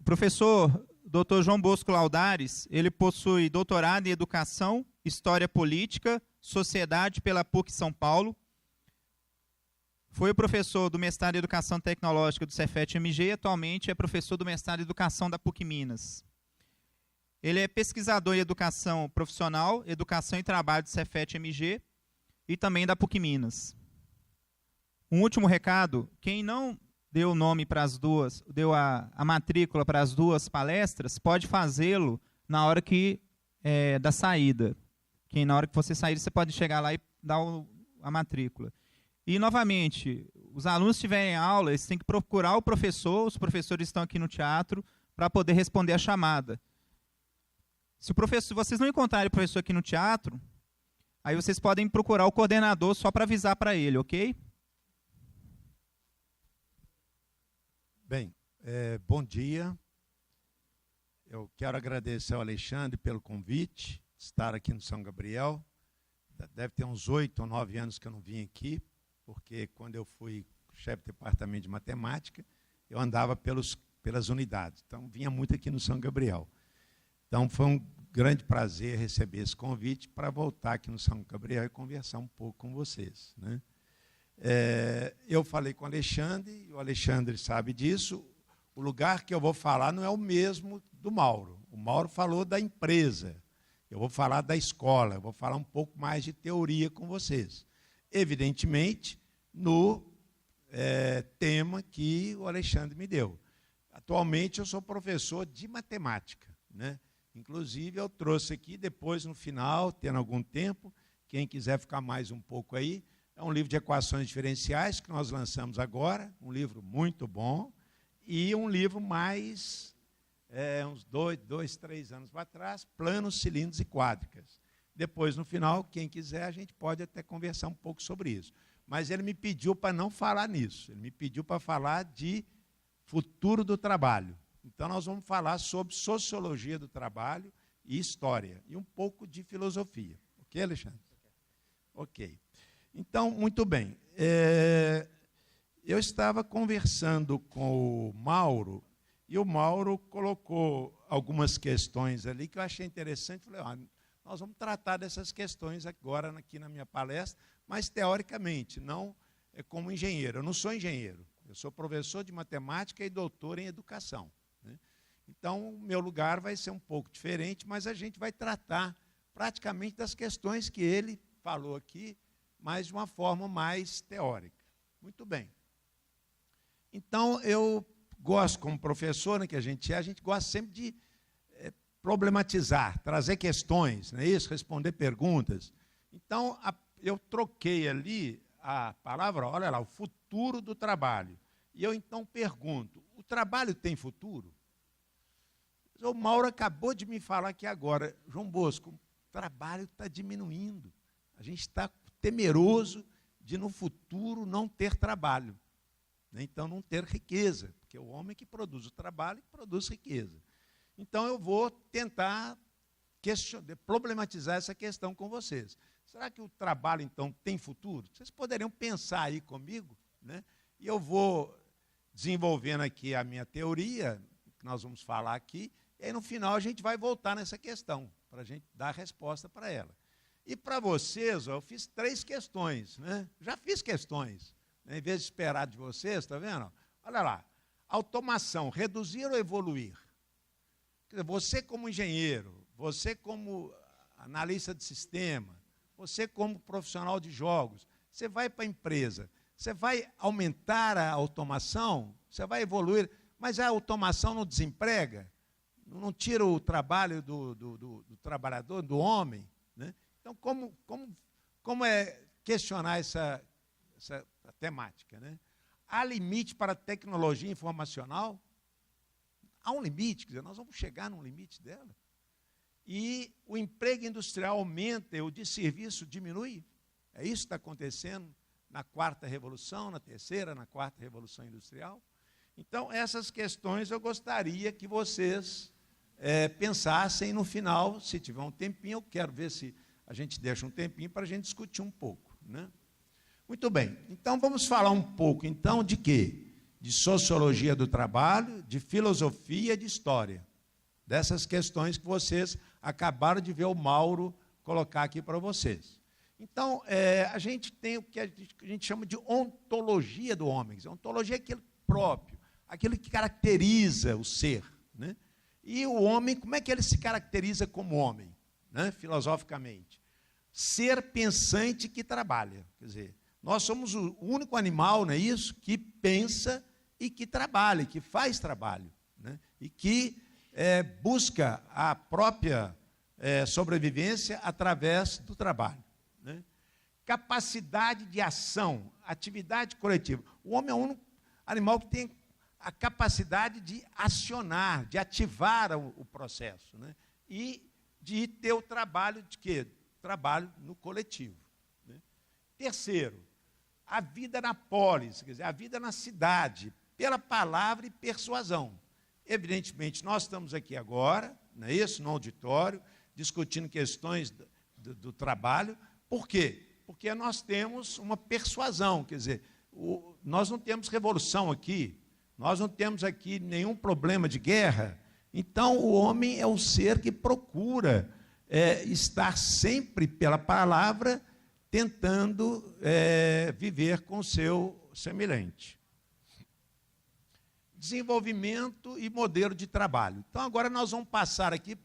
Professor Dr. João Bosco Laudares, ele possui doutorado em Educação, História Política, Sociedade pela PUC São Paulo. Foi o professor do mestrado em Educação Tecnológica do Cefet-MG e atualmente é professor do mestrado em Educação da PUC Minas. Ele é pesquisador em Educação Profissional, Educação e Trabalho do Cefet-MG e também da PUC Minas. Um último recado, quem não deu o nome para as duas, deu a matrícula para as duas palestras, pode fazê-lo na hora da saída. Na hora que você sair, você pode chegar lá e dar a matrícula. E, novamente, os alunos que tiverem aula, eles têm que procurar o professor, os professores estão aqui no teatro, para poder responder a chamada. Se vocês não encontrarem o professor aqui no teatro, aí vocês podem procurar o coordenador só para avisar para ele, ok? Bem, bom dia. Eu quero agradecer ao Alexandre pelo convite, estar aqui no São Gabriel. Deve ter uns 8 ou 9 anos que eu não vim aqui, porque quando eu fui chefe de departamento de matemática, eu andava pelas unidades. Então, vinha muito aqui no São Gabriel. Então, foi um grande prazer receber esse convite para voltar aqui no São Gabriel e conversar um pouco com vocês, né? Eu falei com o Alexandre, e o Alexandre sabe disso. O lugar que eu vou falar não é o mesmo do Mauro. O Mauro falou da empresa. Eu vou falar da escola, eu vou falar um pouco mais de teoria com vocês. Evidentemente, no tema que o Alexandre me deu. Atualmente, eu sou professor de matemática, né? Inclusive, eu trouxe aqui, depois, no final, tendo algum tempo, quem quiser ficar mais um pouco aí, é um livro de equações diferenciais que nós lançamos agora, um livro muito bom, e um livro mais, uns 2, 3 anos para trás, planos, cilindros e quádricas. Depois, no final, quem quiser, a gente pode até conversar um pouco sobre isso. Mas ele me pediu para não falar nisso, ele me pediu para falar de futuro do trabalho. Então, nós vamos falar sobre sociologia do trabalho e história, e um pouco de filosofia. Ok, Alexandre? Ok. Então, muito bem. Eu estava conversando com o Mauro, e o Mauro colocou algumas questões ali que eu achei interessante. Falei, nós vamos tratar dessas questões agora aqui na minha palestra, mas teoricamente, não como engenheiro. Eu não sou engenheiro, eu sou professor de matemática e doutor em educação, né? Então, o meu lugar vai ser um pouco diferente, mas a gente vai tratar praticamente das questões que ele falou aqui, mas de uma forma mais teórica. Muito bem. Então, eu gosto, como professor, né, que a gente gosta sempre de problematizar, trazer questões, não é isso? Responder perguntas. Então, eu troquei ali a palavra, olha lá, o futuro do trabalho. E eu, então, pergunto, o trabalho tem futuro? O Mauro acabou de me falar aqui agora, João Bosco, o trabalho está diminuindo. A gente está temeroso de, no futuro, não ter trabalho, né? Então, não ter riqueza, porque é o homem que produz o trabalho que produz riqueza. Então, eu vou tentar problematizar essa questão com vocês. Será que o trabalho, então, tem futuro? Vocês poderiam pensar aí comigo, né? E eu vou desenvolvendo aqui a minha teoria, que nós vamos falar aqui, e aí, no final, a gente vai voltar nessa questão, para a gente dar a resposta para ela. E para vocês, eu fiz 3 questões, né? Já fiz questões, né? Em vez de esperar de vocês, está vendo? Olha lá, automação, reduzir ou evoluir? Quer dizer, você como engenheiro, você como analista de sistema, você como profissional de jogos, você vai para a empresa, você vai aumentar a automação, você vai evoluir, mas a automação não desemprega, não tira o trabalho do trabalhador, do homem, né? Então, como é questionar essa temática, né? Há limite para a tecnologia informacional? Há um limite, quer dizer, nós vamos chegar num limite dela. E o emprego industrial aumenta e o de serviço diminui? É isso que está acontecendo na 4ª revolução, na 3ª, na 4ª revolução industrial? Então, essas questões eu gostaria que vocês pensassem no final, se tiver um tempinho, eu quero ver se a gente deixa um tempinho para a gente discutir um pouco, né? Muito bem, então vamos falar um pouco, então, de quê? de sociologia do trabalho, de filosofia, de história. Dessas questões que vocês acabaram de ver o Mauro colocar aqui para vocês. Então, a gente tem o que a gente chama de ontologia do homem. Ontologia é aquilo próprio, aquilo que caracteriza o ser, né? E o homem, como é que ele se caracteriza como homem, né, filosoficamente? Ser pensante que trabalha. Quer dizer, nós somos o único animal, não é isso, que pensa e que trabalha, que faz trabalho, né? E que busca a própria sobrevivência através do trabalho, né? Capacidade de ação, atividade coletiva. O homem é o único animal que tem a capacidade de acionar, de ativar o processo, né? E de ter o trabalho de quê? Trabalho no coletivo, né? Terceiro, a vida na polis, quer dizer, a vida na cidade, pela palavra e persuasão. Evidentemente, nós estamos aqui agora, não é isso, no auditório, discutindo questões do trabalho. Por quê? Porque nós temos uma persuasão, quer dizer, nós não temos revolução aqui, nós não temos aqui nenhum problema de guerra. Então, o homem é o ser que procura estar sempre pela palavra, tentando viver com o seu semelhante. Desenvolvimento e modelo de trabalho. Então, agora nós vamos passar aqui,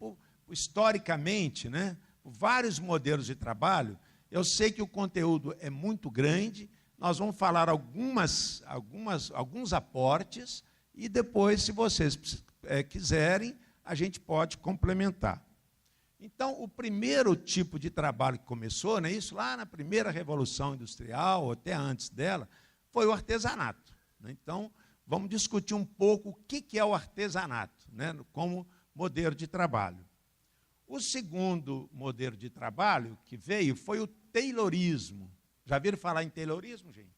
historicamente, né, por vários modelos de trabalho. Eu sei que o conteúdo é muito grande, nós vamos falar alguns aportes, e depois, se vocês quiserem, a gente pode complementar. Então, o primeiro tipo de trabalho que começou, né, isso lá na primeira Revolução Industrial, ou até antes dela, foi o artesanato, né? Então, vamos discutir um pouco o que é o artesanato, né, como modelo de trabalho. O segundo modelo de trabalho que veio foi o taylorismo. Já viram falar em taylorismo, gente?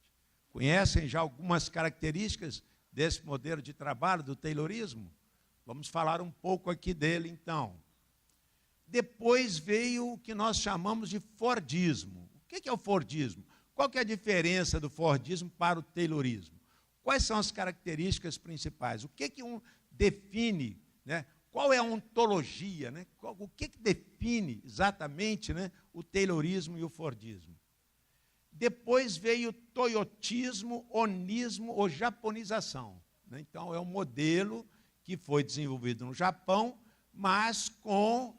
Conhecem já algumas características desse modelo de trabalho, do taylorismo? Vamos falar um pouco aqui dele, então. Depois veio o que nós chamamos de Fordismo. O que é o Fordismo? Qual que é a diferença do Fordismo para o taylorismo? Quais são as características principais? O que define, né? Qual é a ontologia, né? O que define exatamente, né, o taylorismo e o Fordismo? Depois veio o toyotismo, onismo ou japonização, né? Então, é um modelo que foi desenvolvido no Japão, mas com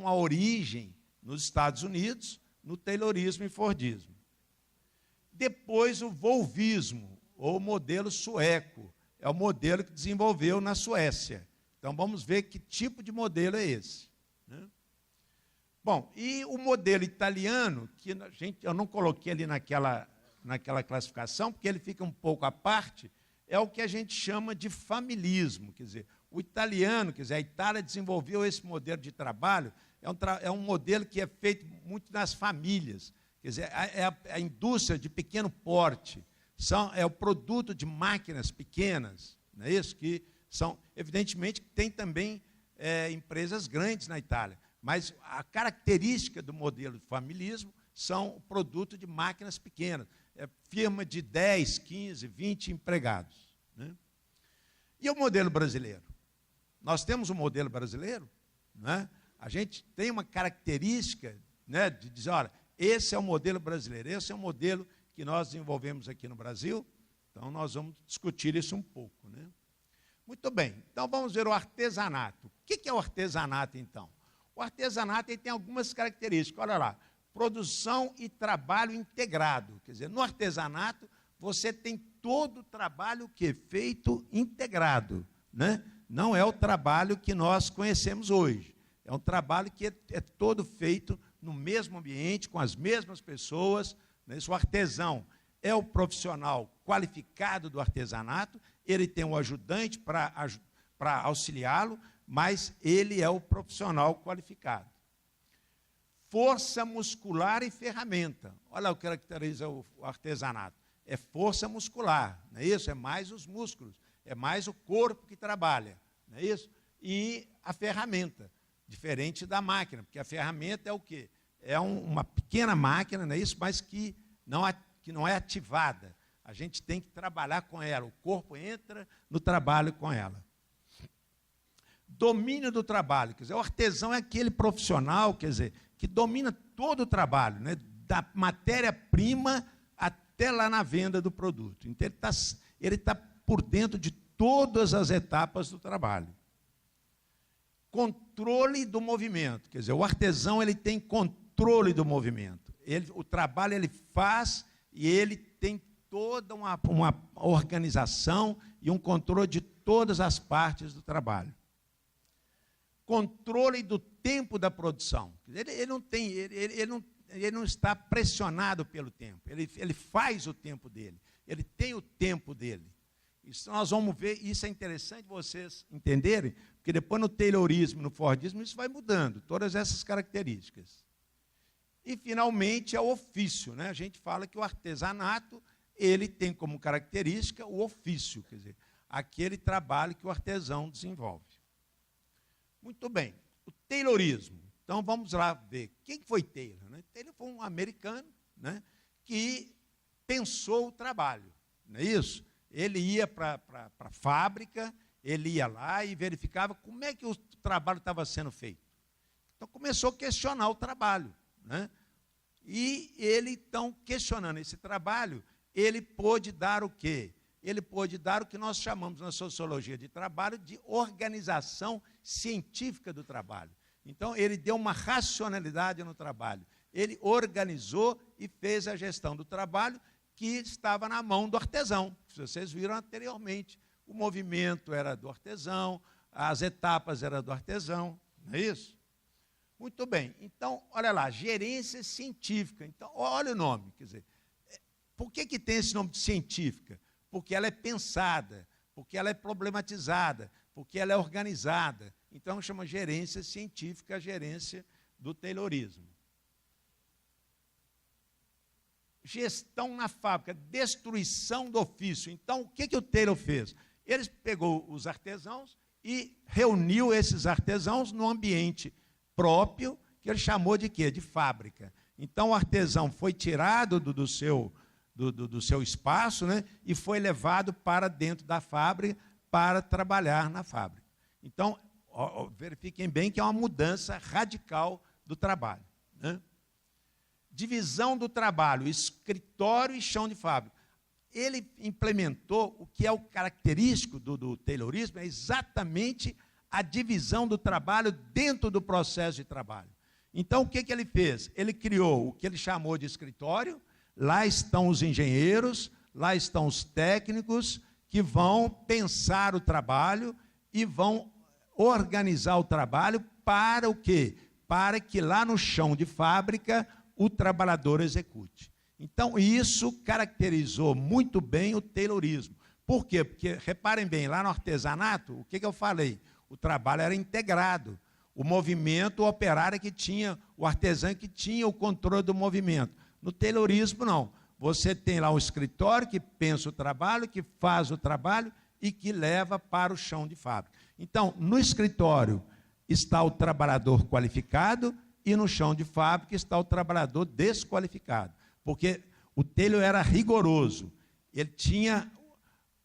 a origem nos Estados Unidos, no taylorismo e Fordismo. Depois, o volvismo, ou modelo sueco, é o modelo que desenvolveu na Suécia. Então, vamos ver que tipo de modelo é esse, né? Bom, e o modelo italiano, que eu não coloquei ali naquela classificação, porque ele fica um pouco à parte, é o que a gente chama de familismo. Quer dizer, o italiano, quer dizer, a Itália desenvolveu esse modelo de trabalho, é um modelo que é feito muito nas famílias. Quer dizer, a indústria de pequeno porte, é o produto de máquinas pequenas, não é isso? Que são, evidentemente, tem também empresas grandes na Itália, mas a característica do modelo de familismo são o produto de máquinas pequenas, firma de 10, 15, 20 empregados, né? E o modelo brasileiro? Nós temos um modelo brasileiro, né? A gente tem uma característica, né, de dizer, olha, esse é o modelo brasileiro, esse é o modelo que nós desenvolvemos aqui no Brasil. Então, nós vamos discutir isso um pouco, né? Muito bem, então vamos ver o artesanato. O que é o artesanato, então? O artesanato tem algumas características, olha lá, produção e trabalho integrado. Quer dizer, no artesanato, você tem todo o trabalho que é feito integrado, né? Não é o trabalho que nós conhecemos hoje. É um trabalho que é todo feito no mesmo ambiente, com as mesmas pessoas, né? O artesão é o profissional qualificado do artesanato, ele tem um ajudante para auxiliá-lo, mas ele é o profissional qualificado. Força muscular e ferramenta. Olha o que caracteriza o artesanato. É força muscular, não é isso? É mais os músculos, é mais o corpo que trabalha, não é isso? E a ferramenta, diferente da máquina, porque a ferramenta é o quê? É uma pequena máquina, não é isso? Mas que não é ativada. A gente tem que trabalhar com ela, o corpo entra no trabalho com ela. Domínio do trabalho, quer dizer, o artesão é aquele profissional, quer dizer, que domina todo o trabalho, né, da matéria-prima até lá na venda do produto. Então, ele tá por dentro de todas as etapas do trabalho. Controle do movimento, quer dizer, o artesão ele tem controle do movimento. O trabalho ele faz e ele tem toda uma organização e um controle de todas as partes do trabalho. Controle do tempo da produção. Ele não está pressionado pelo tempo, ele faz o tempo dele, ele tem o tempo dele. Isso nós vamos ver, isso é interessante vocês entenderem, porque depois no Taylorismo, no Fordismo, isso vai mudando, todas essas características. E, finalmente, é o ofício, né? A gente fala que o artesanato, ele tem como característica o ofício, quer dizer, aquele trabalho que o artesão desenvolve. Muito bem, o Taylorismo. Então, vamos lá ver. Quem foi Taylor? Né? Taylor foi um americano, né, que pensou o trabalho, não é isso? Ele ia para a fábrica, ele ia lá e verificava como é que o trabalho estava sendo feito. Então, começou a questionar o trabalho, né? E ele, então, questionando esse trabalho, ele pôde dar o quê? Ele pôde dar o que nós chamamos na sociologia de trabalho de organização científica do trabalho. Então, ele deu uma racionalidade no trabalho. Ele organizou e fez a gestão do trabalho que estava na mão do artesão. Vocês viram anteriormente, o movimento era do artesão, as etapas eram do artesão, não é isso? Muito bem, então, olha lá, gerência científica. Então, olha o nome, quer dizer, por que tem esse nome de científica? Porque ela é pensada, porque ela é problematizada, porque ela é organizada. Então, chama gerência científica, a gerência do Taylorismo. Gestão na fábrica, destruição do ofício. Então, o que o Taylor fez? Ele pegou os artesãos e reuniu esses artesãos num ambiente próprio, que ele chamou de quê? De fábrica. Então, o artesão foi tirado do seu espaço, né, e foi levado para dentro da fábrica para trabalhar na fábrica. Então, verifiquem bem que é uma mudança radical do trabalho, né? Divisão do trabalho, escritório e chão de fábrica. Ele implementou o que é o característico do Taylorismo, é exatamente a divisão do trabalho dentro do processo de trabalho. Então, o que ele fez? Ele criou o que ele chamou de escritório. Lá estão os engenheiros, lá estão os técnicos que vão pensar o trabalho e vão organizar o trabalho para o quê? Para que lá no chão de fábrica o trabalhador execute. Então, isso caracterizou muito bem o Taylorismo. Por quê? Porque, reparem bem, lá no artesanato, o que eu falei? O trabalho era integrado. O movimento, o operário que tinha, o artesão que tinha o controle do movimento. No Taylorismo, não. Você tem lá um escritório que pensa o trabalho, que faz o trabalho e que leva para o chão de fábrica. Então, no escritório está o trabalhador qualificado e no chão de fábrica está o trabalhador desqualificado. Porque o Taylor era rigoroso. Ele tinha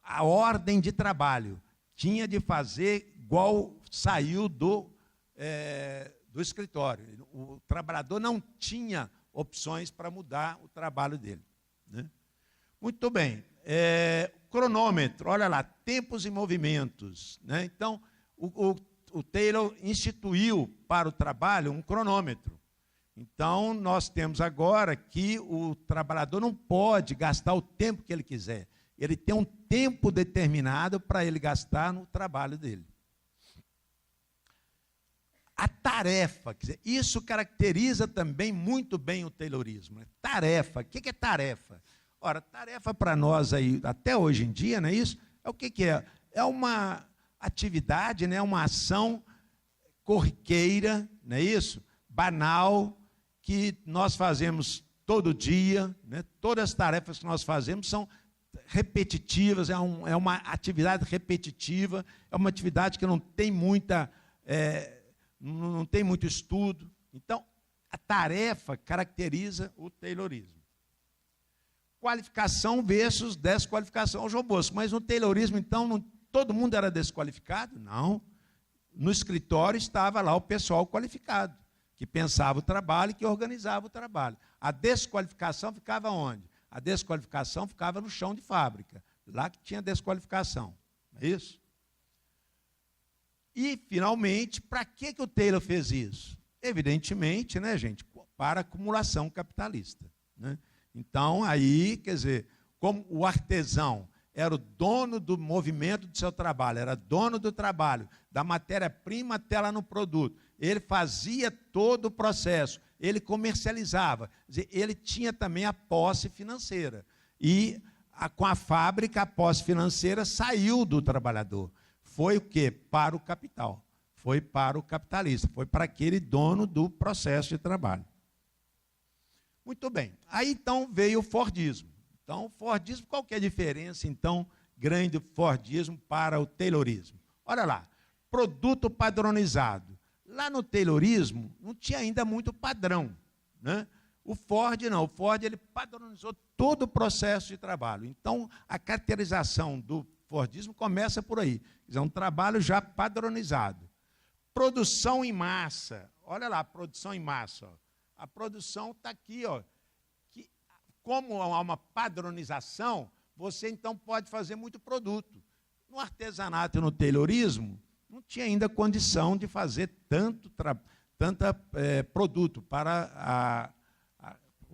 a ordem de trabalho. Tinha de fazer igual saiu do escritório. O trabalhador não tinha opções para mudar o trabalho dele, né? Muito bem. Cronômetro, olha lá, tempos e movimentos, né? Então, o Taylor instituiu para o trabalho um cronômetro. Então, nós temos agora que o trabalhador não pode gastar o tempo que ele quiser. Ele tem um tempo determinado para ele gastar no trabalho dele. A tarefa, quer dizer, isso caracteriza também muito bem o Taylorismo. Né? Tarefa, o que é tarefa? Ora, tarefa para nós aí, até hoje em dia, não é isso? É o que é? É uma atividade, né? Uma ação corriqueira, não é isso? Banal, que nós fazemos todo dia, né? Todas as tarefas que nós fazemos são repetitivas, é uma atividade repetitiva, é uma atividade que não tem não tem muito estudo. Então, a tarefa caracteriza o Taylorismo. qualificação versus desqualificação ao João Bosco. Mas no Taylorismo, então, todo mundo era desqualificado? Não. No escritório estava lá o pessoal qualificado, que pensava o trabalho e que organizava o trabalho. A desqualificação ficava onde? A desqualificação ficava no chão de fábrica, lá que tinha desqualificação. Não é isso? E, finalmente, para que o Taylor fez isso? Evidentemente, né, gente, para acumulação capitalista. Né? Então, aí, quer dizer, como o artesão era o dono do movimento do seu trabalho, era dono do trabalho, da matéria-prima até lá no produto, ele fazia todo o processo, ele comercializava, quer dizer, ele tinha também a posse financeira. E com a fábrica, a posse financeira saiu do trabalhador. Foi o quê? Para o capital. Foi para o capitalista, foi para aquele dono do processo de trabalho. Muito bem. Aí, então, veio o Fordismo. Então, o Fordismo, qual que é a diferença, então, grande do Fordismo para o Taylorismo? Olha lá, produto padronizado. Lá no Taylorismo, não tinha ainda muito padrão. Né? O Ford, não. O Ford, ele padronizou todo o processo de trabalho. Então, a caracterização do Fordismo começa por aí. É um trabalho já padronizado. Produção em massa. Olha lá, produção em massa. Ó. A produção está aqui, ó. Que, como há uma padronização, você então pode fazer muito produto. No artesanato e no Taylorismo, não tinha ainda condição de fazer tanto produto para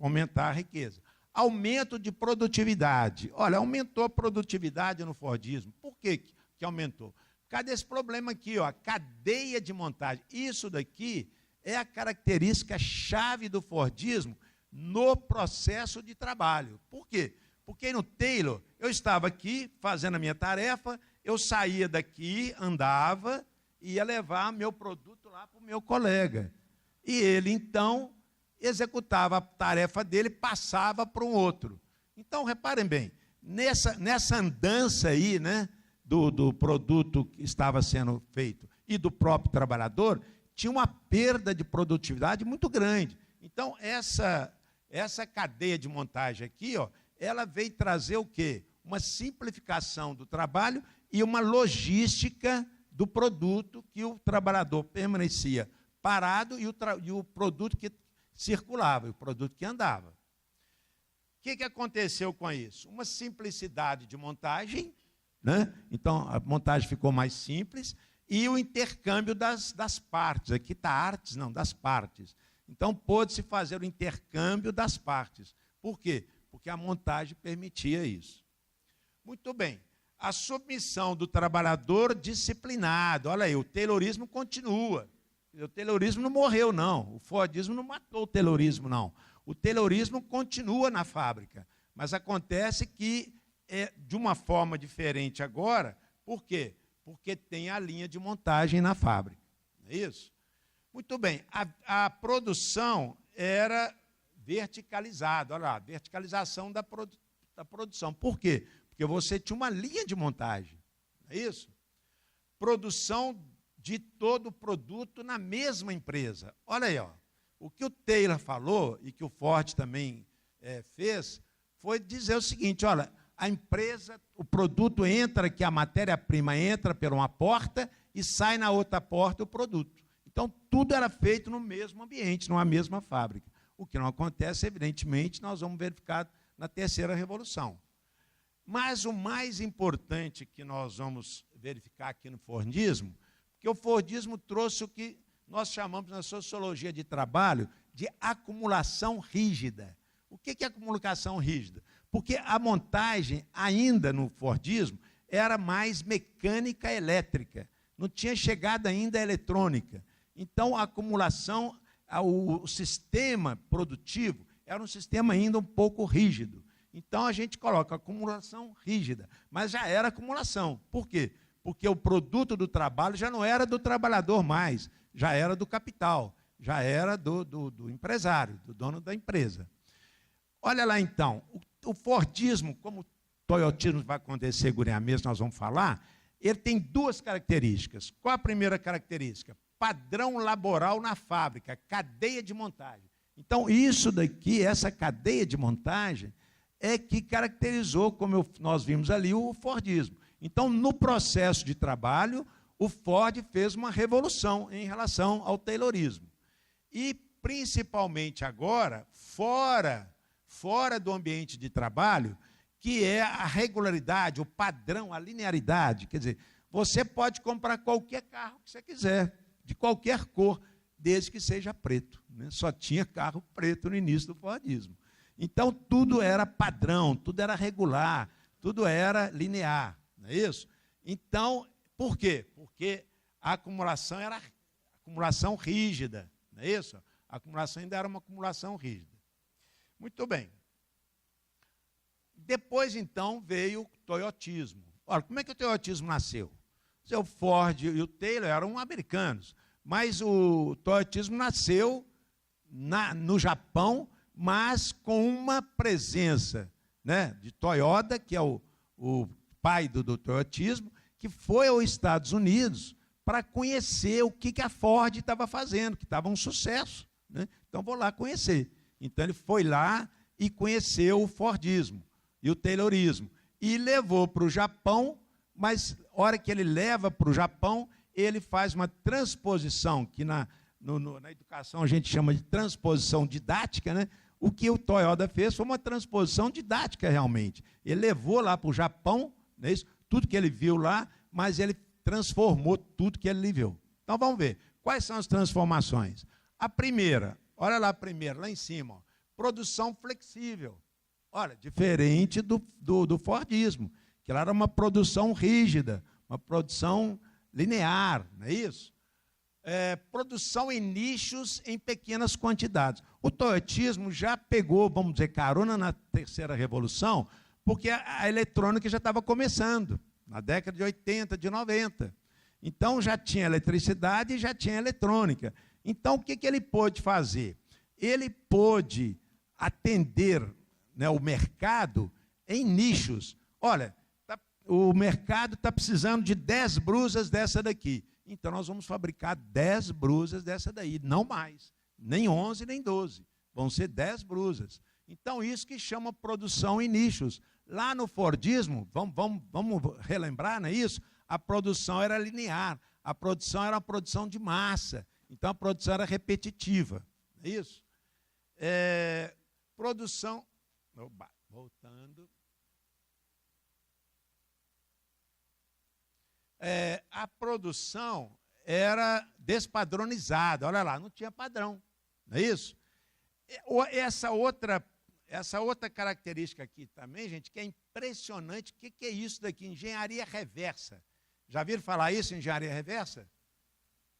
aumentar a riqueza. Aumento de produtividade. Olha, aumentou a produtividade no Fordismo. Por que aumentou? Por causa desse problema aqui, ó, a cadeia de montagem. Isso daqui é a característica chave do Fordismo no processo de trabalho. Por quê? Porque no Taylor, eu estava aqui fazendo a minha tarefa, eu saía daqui, andava, e ia levar meu produto lá para o meu colega. E ele, então, executava a tarefa dele, passava para um outro. Então, reparem bem, nessa andança aí, né, do produto que estava sendo feito e do próprio trabalhador, tinha uma perda de produtividade muito grande. Então, essa cadeia de montagem aqui, ó, ela veio trazer o quê? Uma simplificação do trabalho e uma logística do produto, que o trabalhador permanecia parado e o produto que circulava, o produto que andava. O que aconteceu com isso? Uma simplicidade de montagem, né? Então a montagem ficou mais simples, e o intercâmbio das partes. Aqui está artes, não, das partes. Então pôde-se fazer o intercâmbio das partes. Por quê? Porque a montagem permitia isso. Muito bem. A submissão do trabalhador disciplinado. Olha aí, o Taylorismo continua. O Taylorismo não morreu, não. O Fordismo não matou o Taylorismo, não. O Taylorismo continua na fábrica. Mas acontece que é de uma forma diferente agora. Por quê? Porque tem a linha de montagem na fábrica. Não é isso? Muito bem. A produção era verticalizada. Olha lá, verticalização da produção. Por quê? Porque você tinha uma linha de montagem. Não é isso? Produção de todo o produto na mesma empresa. Olha aí, ó. O que o Taylor falou e que o Ford também fez foi dizer o seguinte, olha, a empresa, o produto entra aqui, a matéria-prima entra por uma porta e sai na outra porta o produto. Então, tudo era feito no mesmo ambiente, numa mesma fábrica. O que não acontece, evidentemente, nós vamos verificar na terceira revolução. Mas o mais importante que nós vamos verificar aqui no Fordismo, que o Fordismo trouxe o que nós chamamos na sociologia de trabalho de acumulação rígida. O que é acumulação rígida? Porque a montagem, ainda no Fordismo, era mais mecânica elétrica. Não tinha chegado ainda a eletrônica. Então, a acumulação, o sistema produtivo, era um sistema ainda um pouco rígido. Então, a gente coloca acumulação rígida, mas já era acumulação. Por quê? Porque o produto do trabalho já não era do trabalhador mais, já era do capital, já era do empresário, do dono da empresa. Olha lá, então, o Fordismo, como o Toyotismo vai acontecer, guria mesmo, nós vamos falar, ele tem duas características. Qual a primeira característica? Padrão laboral na fábrica, cadeia de montagem. Então, isso daqui, essa cadeia de montagem, é que caracterizou, como nós vimos ali, o Fordismo. Então, no processo de trabalho, o Ford fez uma revolução em relação ao Taylorismo. E, principalmente agora, fora do ambiente de trabalho, que é a regularidade, o padrão, a linearidade. Quer dizer, você pode comprar qualquer carro que você quiser, de qualquer cor, desde que seja preto. Né? Só tinha carro preto no início do Fordismo. Então, tudo era padrão, tudo era regular, tudo era linear, não é isso? Então, por quê? Porque a acumulação era acumulação rígida, não é isso? A acumulação ainda era uma acumulação rígida. Muito bem. Depois, então, veio o toyotismo. Ora, como é que o toyotismo nasceu? O Ford e o Taylor eram americanos, mas o toyotismo nasceu no Japão, mas com uma presença, né, de Toyota, que é o pai do toyotismo, que foi aos Estados Unidos para conhecer o que a Ford estava fazendo, que estava um sucesso. Né? Então, vou lá conhecer. Então, ele foi lá e conheceu o Fordismo e o Taylorismo. E levou para o Japão, mas, na hora que ele leva para o Japão, ele faz uma transposição, que na educação a gente chama de transposição didática, né? O que o Toyota fez foi uma transposição didática, realmente. Ele levou lá para o Japão, não é isso? Tudo que ele viu lá, mas ele transformou tudo que ele viu. Então, vamos ver. Quais são as transformações? A primeira, olha lá a primeira, lá em cima, ó, produção flexível. Olha, diferente do Fordismo, que lá era uma produção rígida, uma produção linear, não é isso? Produção em nichos em pequenas quantidades. O toyotismo já pegou, vamos dizer, carona na terceira revolução, porque a eletrônica já estava começando, na década de 80, de 90. Então, já tinha eletricidade e já tinha eletrônica. Então, o que ele pôde fazer? Ele pôde atender, né, o mercado em nichos. Olha, o mercado está precisando de 10 brusas dessa daqui. Então, nós vamos fabricar 10 brusas dessa daí, não mais. Nem 11, nem 12. Vão ser 10 brusas. Então, isso que chama produção em nichos. Lá no Fordismo, vamos relembrar, não é isso? A produção era linear. A produção era uma produção de massa. Então, a produção era repetitiva. É isso? Produção... Oba, voltando... a produção era despadronizada. Olha lá, não tinha padrão. Não é isso? Essa outra característica aqui também, gente, que é impressionante. O que é isso daqui? Engenharia reversa. Já viram falar isso, engenharia reversa?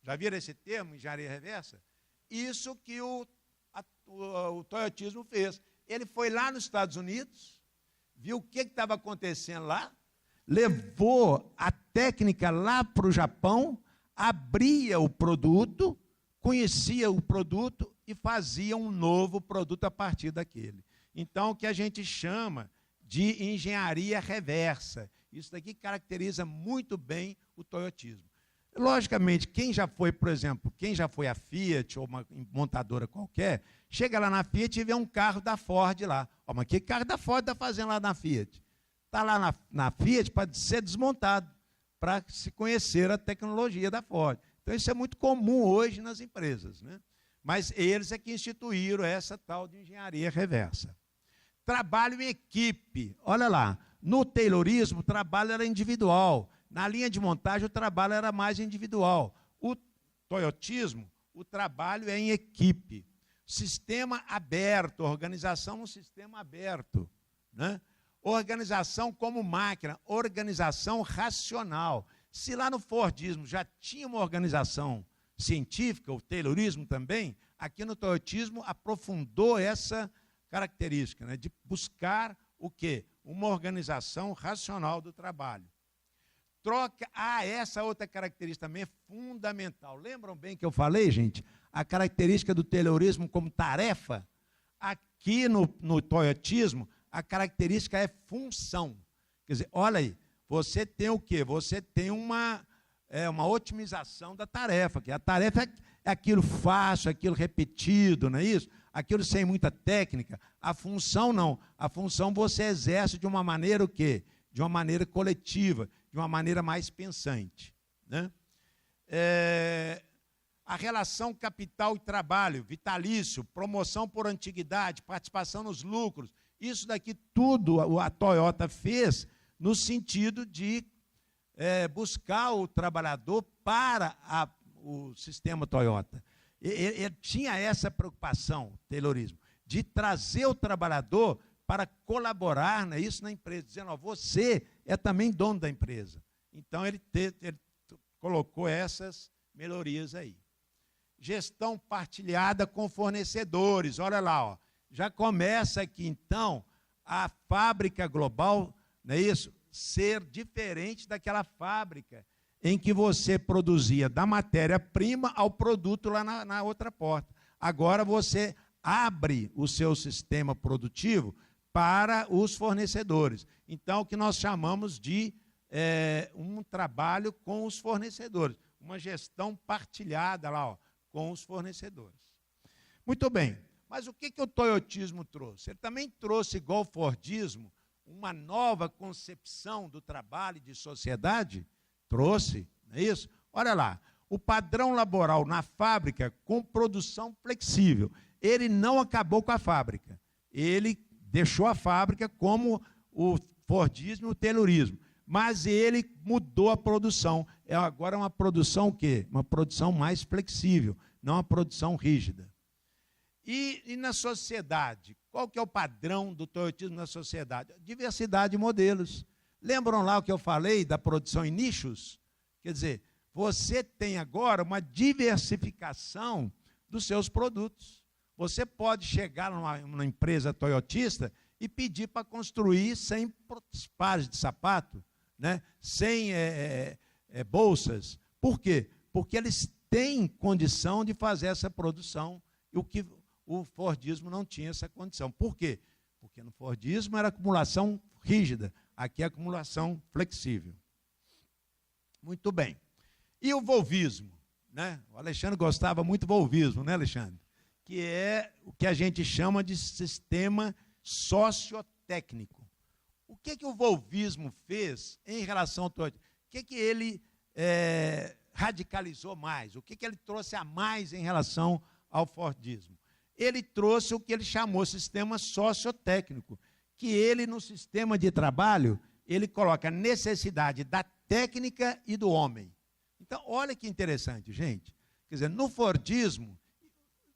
Já viram esse termo, engenharia reversa? Isso que o toyotismo fez. Ele foi lá nos Estados Unidos, viu o que estava acontecendo lá, levou a técnica lá para o Japão, abria o produto, conhecia o produto e fazia um novo produto a partir daquele. Então, o que a gente chama de engenharia reversa. Isso daqui caracteriza muito bem o toyotismo. Logicamente, quem já foi, por exemplo, quem já foi a Fiat ou uma montadora qualquer, chega lá na Fiat e vê um carro da Ford lá. Oh, mas que carro da Ford está fazendo lá na Fiat? Está lá na Fiat para ser desmontado, para se conhecer a tecnologia da Ford. Então, isso é muito comum hoje nas empresas, né? Mas eles é que instituíram essa tal de engenharia reversa. Trabalho em equipe. Olha lá, no Taylorismo, o trabalho era individual. Na linha de montagem, o trabalho era mais individual. O toyotismo, o trabalho é em equipe. Sistema aberto, organização no sistema aberto, né? Organização como máquina, organização racional. Se lá no Fordismo já tinha uma organização científica, o Taylorismo também, aqui no toyotismo aprofundou essa característica, né, de buscar o quê? Uma organização racional do trabalho. Essa outra característica também é fundamental. Lembram bem que eu falei, gente? A característica do Taylorismo como tarefa, aqui no toyotismo, a característica é função. Quer dizer, olha aí, você tem o quê? Você tem uma otimização da tarefa, que a tarefa é aquilo fácil, aquilo repetido, não é isso? aquilo sem muita técnica. A função não. A função você exerce de uma maneira o quê? De uma maneira coletiva, de uma maneira mais pensante, né? A relação capital e trabalho, vitalício, promoção por antiguidade, participação nos lucros, isso daqui tudo a Toyota fez no sentido de buscar o trabalhador para o sistema Toyota. Ele tinha essa preocupação, Taylorismo, de trazer o trabalhador para colaborar, né, isso na empresa, dizendo, ó, você é também dono da empresa. Então, ele colocou essas melhorias aí. Gestão partilhada com fornecedores, olha lá, ó, já começa aqui, então, a fábrica global, não é isso? Ser diferente daquela fábrica em que você produzia da matéria-prima ao produto lá na outra porta. Agora você abre o seu sistema produtivo para os fornecedores. Então, o que nós chamamos de um trabalho com os fornecedores, uma gestão partilhada lá, ó, com os fornecedores. Muito bem, mas o que o toyotismo trouxe? Ele também trouxe, igual o fordismo, uma nova concepção do trabalho e de sociedade? Trouxe, não é isso? Olha lá, o padrão laboral na fábrica com produção flexível. Ele não acabou com a fábrica. Ele deixou a fábrica como o fordismo e o taylorismo. Mas ele mudou a produção. Agora é uma produção o quê? Uma produção mais flexível, não uma produção rígida. E na sociedade? Qual que é o padrão do toyotismo na sociedade? Diversidade de modelos. Lembram lá o que eu falei da produção em nichos? Quer dizer, você tem agora uma diversificação dos seus produtos. Você pode chegar numa empresa toyotista e pedir para construir 100 pares de sapato, né? 100 bolsas. Por quê? Porque eles têm condição de fazer essa produção, o que o fordismo não tinha essa condição. Por quê? Porque no fordismo era acumulação rígida, aqui é acumulação flexível. Muito bem. E o volvismo, né? O Alexandre gostava muito do volvismo, né, Alexandre? Que é o que a gente chama de sistema sociotécnico. O que o volvismo fez em relação ao toyotismo? O que ele radicalizou mais? O que ele trouxe a mais em relação ao fordismo? Ele trouxe o que ele chamou sistema sociotécnico, que ele, no sistema de trabalho, ele coloca a necessidade da técnica e do homem. Então, olha que interessante, gente. Quer dizer, no fordismo,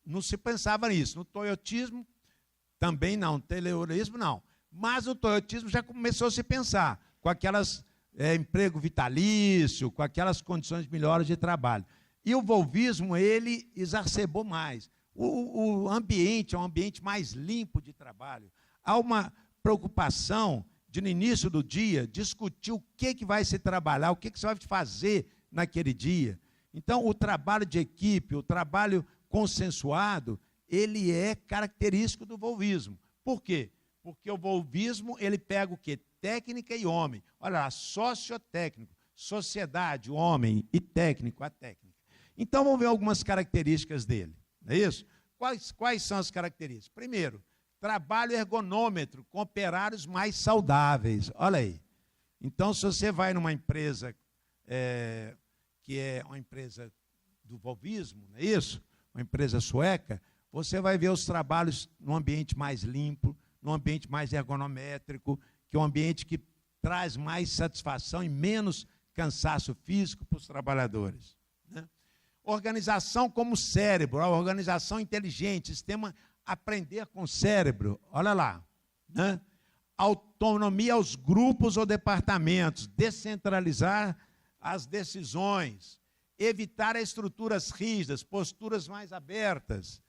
não se pensava nisso. No toyotismo, também não. No taylorismo, não. Mas no toyotismo já começou a se pensar com aquelas emprego vitalício, com aquelas condições melhores de trabalho. E o volvismo, ele exacerbou mais. O ambiente é um ambiente mais limpo de trabalho. Há uma preocupação de, no início do dia, discutir o que vai se trabalhar, o que você vai fazer naquele dia. Então, o trabalho de equipe, o trabalho consensuado, ele é característico do volvismo. Por quê? Porque o volvismo, ele pega o quê? Técnica e homem. Olha lá, sociotécnico, sociedade, homem, e técnico, a técnica. Então, vamos ver algumas características dele. Não é isso? Quais são as características? Primeiro, trabalho ergonômetro, com operários mais saudáveis. Olha aí. Então, se você vai numa empresa que é uma empresa do volvismo, não é isso? Uma empresa sueca, você vai ver os trabalhos num ambiente mais limpo, num ambiente mais ergonométrico, que é um ambiente que traz mais satisfação e menos cansaço físico para os trabalhadores, né? Organização como cérebro, a organização inteligente, sistema aprender com o cérebro, olha lá, né? Autonomia aos grupos ou departamentos, descentralizar as decisões, evitar estruturas rígidas, posturas mais abertas,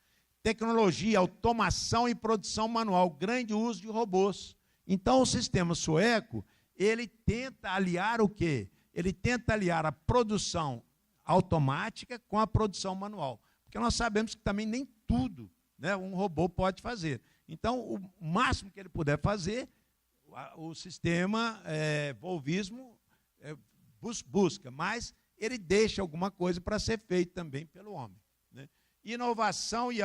tecnologia, automação e produção manual, grande uso de robôs. Então, o sistema sueco, ele tenta aliar o quê? Ele tenta aliar a produção automática com a produção manual. Porque nós sabemos que também nem tudo, né, um robô pode fazer. Então, o máximo que ele puder fazer, o sistema volvismo busca, mas ele deixa alguma coisa para ser feito também pelo homem, né? Inovação e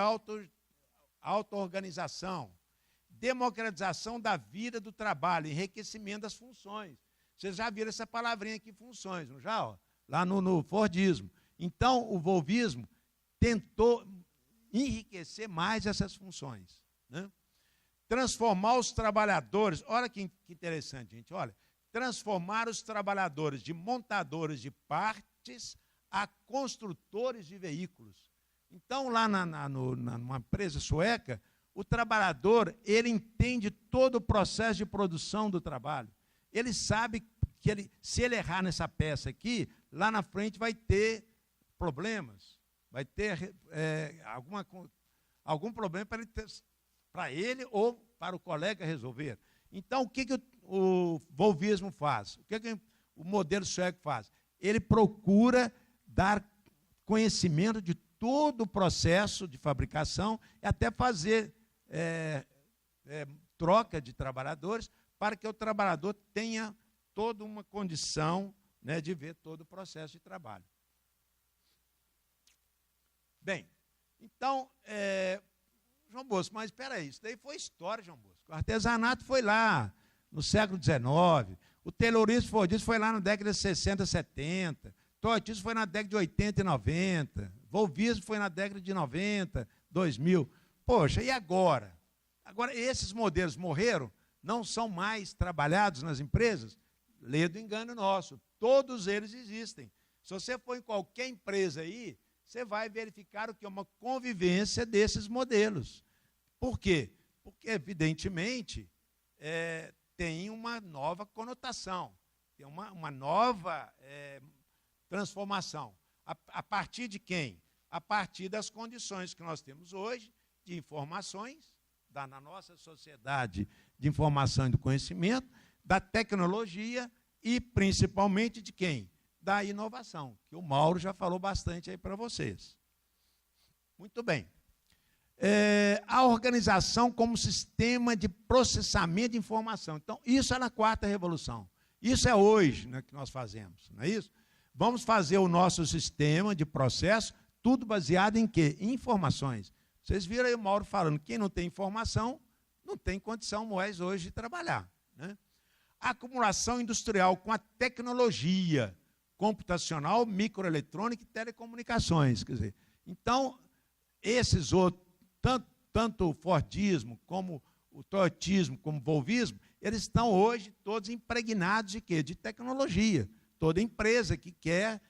auto-organização, democratização da vida do trabalho, enriquecimento das funções. Vocês já viram essa palavrinha aqui, funções, não já? Ó, lá no Fordismo. Então, o volvismo tentou enriquecer mais essas funções, né? Transformar os trabalhadores, olha que interessante, gente, olha, transformar os trabalhadores de montadores de partes a construtores de veículos. Então, lá numa empresa sueca, o trabalhador, ele entende todo o processo de produção do trabalho. Ele sabe que se ele errar nessa peça aqui, lá na frente vai ter problemas, vai ter algum problema para ele ou para o colega resolver. Então, o que o volvismo faz? O que o modelo sueco faz? Ele procura dar conhecimento de todo o processo de fabricação e até fazer troca de trabalhadores para que o trabalhador tenha toda uma condição, né, de ver todo o processo de trabalho. Bem, então, João Bosco, mas espera aí, isso daí foi história, João Bosco. O artesanato foi lá no século XIX, o taylorismo fordismo foi lá na década de 60, 70, tortismo foi na década de 80 e 90, volvismo foi na década de 90, 2000. Poxa, e agora? Agora, esses modelos morreram? Não são mais trabalhados nas empresas? Lê do engano nosso. Todos eles existem. Se você for em qualquer empresa aí, você vai verificar o que é uma convivência desses modelos. Por quê? Porque, evidentemente, tem uma nova conotação, tem uma nova transformação. A partir de quem? A partir das condições que nós temos hoje de informações, na nossa sociedade de informação e do conhecimento, da tecnologia e, principalmente, de quem? Da inovação, que o Mauro já falou bastante aí para vocês. Muito bem. A organização como sistema de processamento de informação. Então, isso é na quarta revolução. Isso é hoje, né, que nós fazemos, não é isso? Vamos fazer o nosso sistema de processo, tudo baseado em quê? Em informações. Vocês viram aí o Mauro falando, quem não tem informação, não tem condição mais hoje de trabalhar, né? A acumulação industrial com a tecnologia computacional, microeletrônica e telecomunicações. Quer dizer, então, esses outros, tanto o Fordismo, como o Toyotismo, como o Volvismo, eles estão hoje todos impregnados de quê? De tecnologia. Toda empresa que quer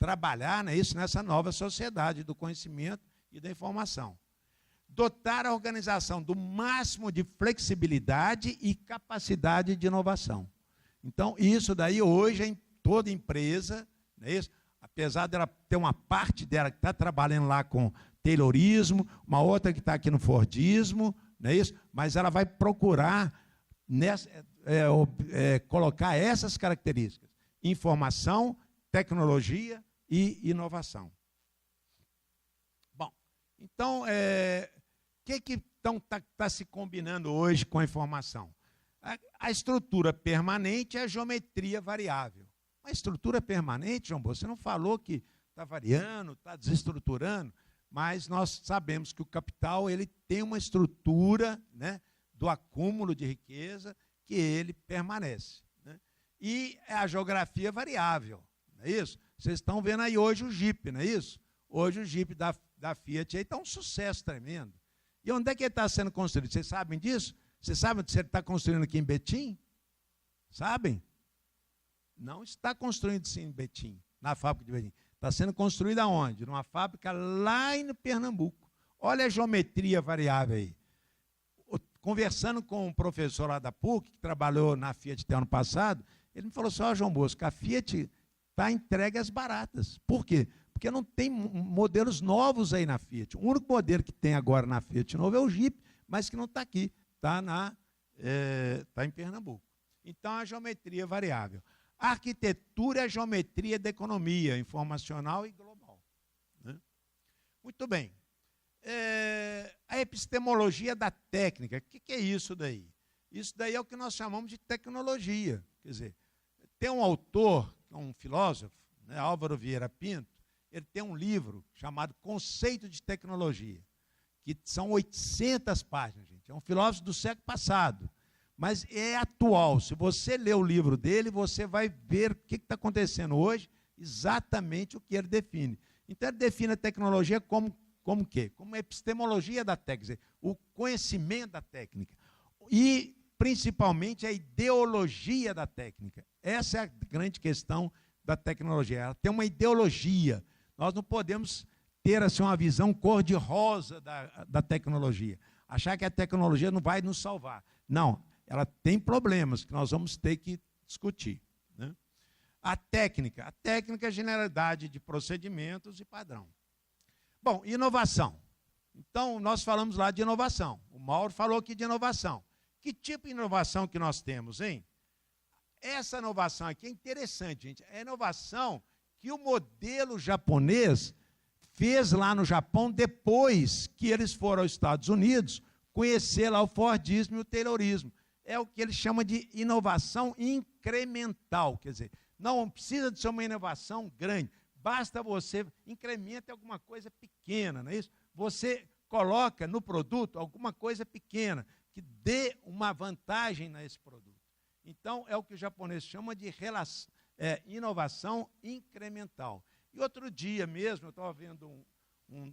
trabalhar, né, isso, nessa nova sociedade do conhecimento e da informação. Dotar a organização do máximo de flexibilidade e capacidade de inovação. Então, isso daí hoje em toda empresa, não é isso? Apesar dela ter uma parte dela que está trabalhando lá com taylorismo, uma outra que está aqui no Fordismo, não é isso? Mas ela vai procurar colocar essas características: informação, tecnologia e inovação. Bom, então, o que está se combinando hoje com a informação? A estrutura permanente e a geometria variável. A estrutura permanente, João Bosco, você não falou que está variando, está desestruturando, mas nós sabemos que o capital ele tem uma estrutura, né, do acúmulo de riqueza que ele permanece, né? E a geografia variável, não é isso? Vocês estão vendo aí hoje o Jeep, não é isso? Hoje o Jeep da Fiat está um sucesso tremendo. E onde é que ele está sendo construído? Vocês sabem disso? Vocês sabem se ele está construindo aqui em Betim? Sabem? Não está construindo sim em Betim, na fábrica de Betim. Está sendo construído aonde? Numa fábrica lá em Pernambuco. Olha a geometria variável aí. Conversando com um professor lá da PUC, que trabalhou na Fiat até ano passado, ele me falou assim: ó, João Bosco, a Fiat está entregue às baratas. Por quê? Porque não tem modelos novos aí na Fiat. O único modelo que tem agora na Fiat novo é o Jeep, mas que não está aqui, está em Pernambuco. Então, a geometria variável. A arquitetura é a geometria da economia informacional e global, né? Muito bem. A epistemologia da técnica. O que é isso daí? Isso daí é o que nós chamamos de tecnologia. Quer dizer, tem um autor, um filósofo, né, Álvaro Vieira Pinto, ele tem um livro chamado Conceito de Tecnologia, que são 800 páginas, gente. É um filósofo do século passado, mas é atual. Se você ler o livro dele, você vai ver o que está acontecendo hoje, exatamente o que ele define. Então, ele define a tecnologia como o quê? Como a epistemologia da técnica, o conhecimento da técnica. E, principalmente, a ideologia da técnica. Essa é a grande questão da tecnologia. Ela tem uma ideologia. Nós não podemos ter assim, uma visão cor-de-rosa da tecnologia. Achar que a tecnologia não vai nos salvar. Não, ela tem problemas que nós vamos ter que discutir. Né? A técnica é a generalidade de procedimentos e padrão. Bom, inovação. Então, nós falamos lá de inovação. O Mauro falou aqui de inovação. Que tipo de inovação que nós temos, hein? Essa inovação aqui é interessante, gente. É a inovação que o modelo japonês fez lá no Japão depois que eles foram aos Estados Unidos conhecer lá o Fordismo e o Taylorismo. É o que ele chama de inovação incremental. Quer dizer, não precisa de ser uma inovação grande. Basta você incrementar alguma coisa pequena, não é isso? Você coloca no produto alguma coisa pequena que dê uma vantagem nesse produto. Então, é o que o japonês chama de inovação incremental. E outro dia mesmo, eu estava vendo um